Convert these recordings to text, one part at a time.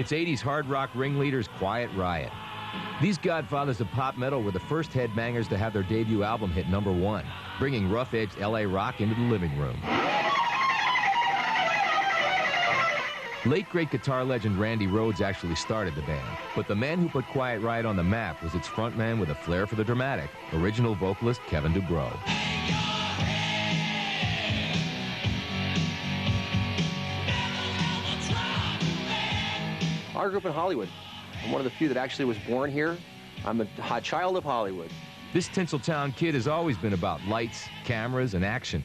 It's 80s hard rock ringleaders Quiet Riot. These godfathers of pop metal were the first headbangers to have their debut album hit #1, bringing rough-edged LA rock into the living room. Late great guitar legend Randy Rhoads actually started the band, but the man who put Quiet Riot on the map was its frontman with a flair for the dramatic, original vocalist Kevin DuBrow. I grew up in Hollywood. I'm one of the few that actually was born here. I'm a child of Hollywood. This Tinseltown kid has always been about lights, cameras, and action.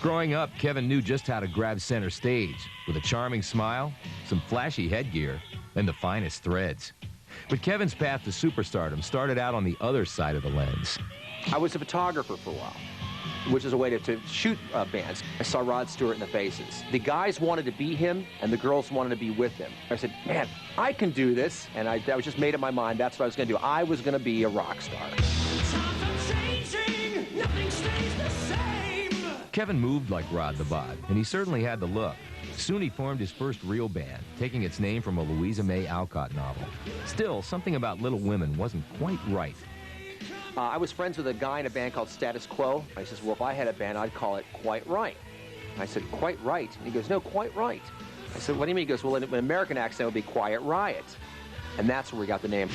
Growing up, Kevin knew just how to grab center stage with a charming smile, some flashy headgear, and the finest threads. But Kevin's path to superstardom started out on the other side of the lens. I was a photographer for a while, which is a way to shoot bands. I saw Rod Stewart in the Faces. The guys wanted to be him, and the girls wanted to be with him. I said, man, I can do this. And I was just made up my mind that's what I was going to do. I was going to be a rock star. Kevin moved like Rod the Bod, and he certainly had the look. Soon he formed his first real band, taking its name from a Louisa May Alcott novel. Still, something about Little Women wasn't quite right. I was friends with a guy in a band called Status Quo. I says, well, if I had a band, I'd call it Quite Right. I said, Quite Right? And he goes, no, Quite Right. I said, what do you mean? He goes, well, in an American accent, it would be Quiet Riot. And that's where we got the name.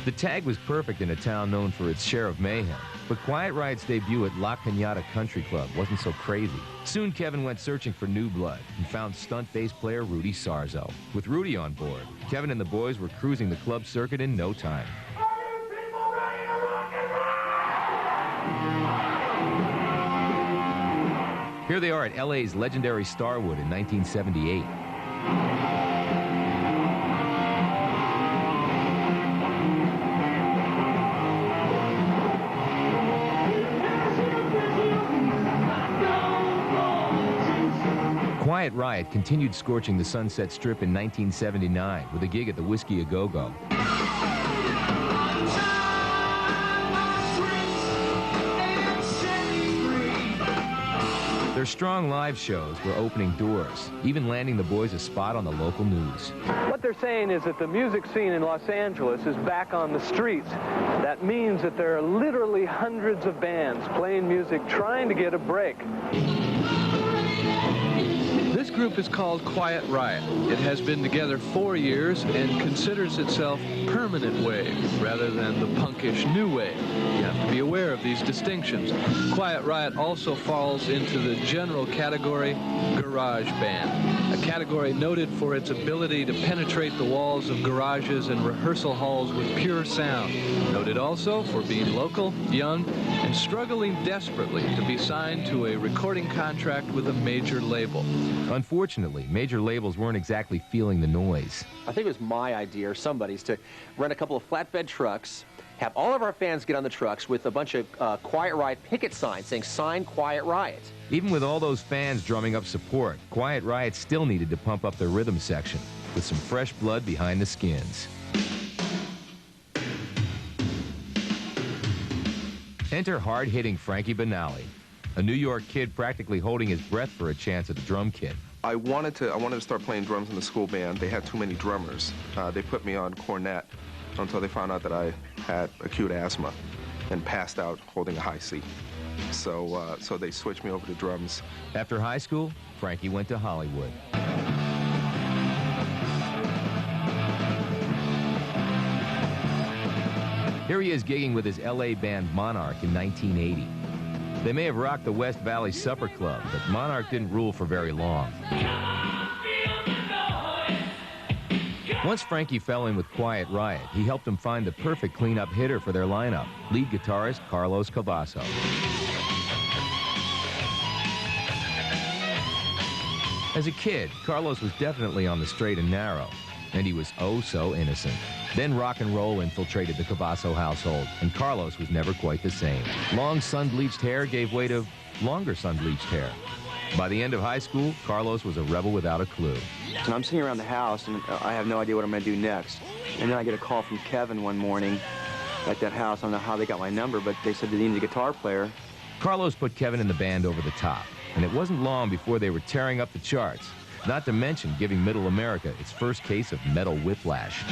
The tag was perfect in a town known for its share of mayhem, but Quiet Riot's debut at La Cañada Country Club wasn't so crazy. Soon Kevin went searching for new blood and found stunt bass player Rudy Sarzo. With Rudy on board, Kevin and the boys were cruising the club circuit in no time. Here they are at LA's legendary Starwood in 1978. Quiet Riot continued scorching the Sunset Strip in 1979 with a gig at the Whiskey A Go-Go. Their strong live shows were opening doors, even landing the boys a spot on the local news. What they're saying is that the music scene in Los Angeles is back on the streets. That means that there are literally hundreds of bands playing music, trying to get a break. This group is called Quiet Riot. It has been together 4 years and considers itself permanent wave rather than the punkish new wave. You have to be aware of these distinctions. Quiet Riot also falls into the general category garage band, a category noted for its ability to penetrate the walls of garages and rehearsal halls with pure sound. Noted also for being local, young, and struggling desperately to be signed to a recording contract with a major label. Unfortunately, major labels weren't exactly feeling the noise. I think it was my idea or somebody's to rent a couple of flatbed trucks, have all of our fans get on the trucks with a bunch of Quiet Riot picket signs saying, sign Quiet Riot. Even with all those fans drumming up support, Quiet Riot still needed to pump up their rhythm section with some fresh blood behind the skins. Enter hard-hitting Frankie Banali, a New York kid practically holding his breath for a chance at the drum kit. I wanted to start playing drums in the school band. They had too many drummers. They put me on cornet until they found out that I had acute asthma and passed out holding a high C. So they switched me over to drums. After high school, Frankie went to Hollywood. Here he is gigging with his LA band Monarch in 1980. They may have rocked the West Valley Supper Club, but Monarch didn't rule for very long. Once Frankie fell in with Quiet Riot, he helped him find the perfect cleanup hitter for their lineup, lead guitarist Carlos Cavasso. As a kid, Carlos was definitely on the straight and narrow, and he was oh so innocent. Then rock and roll infiltrated the Cavasso household, and Carlos was never quite the same. Long sun-bleached hair gave way to longer sun-bleached hair. By the end of high school, Carlos was a rebel without a clue. And I'm sitting around the house, and I have no idea what I'm going to do next. And then I get a call from Kevin one morning at that house. I don't know how they got my number, but they said they needed a guitar player. Carlos put Kevin in the band over the top. and it wasn't long before they were tearing up the charts, not to mention giving Middle America its first case of metal whiplash.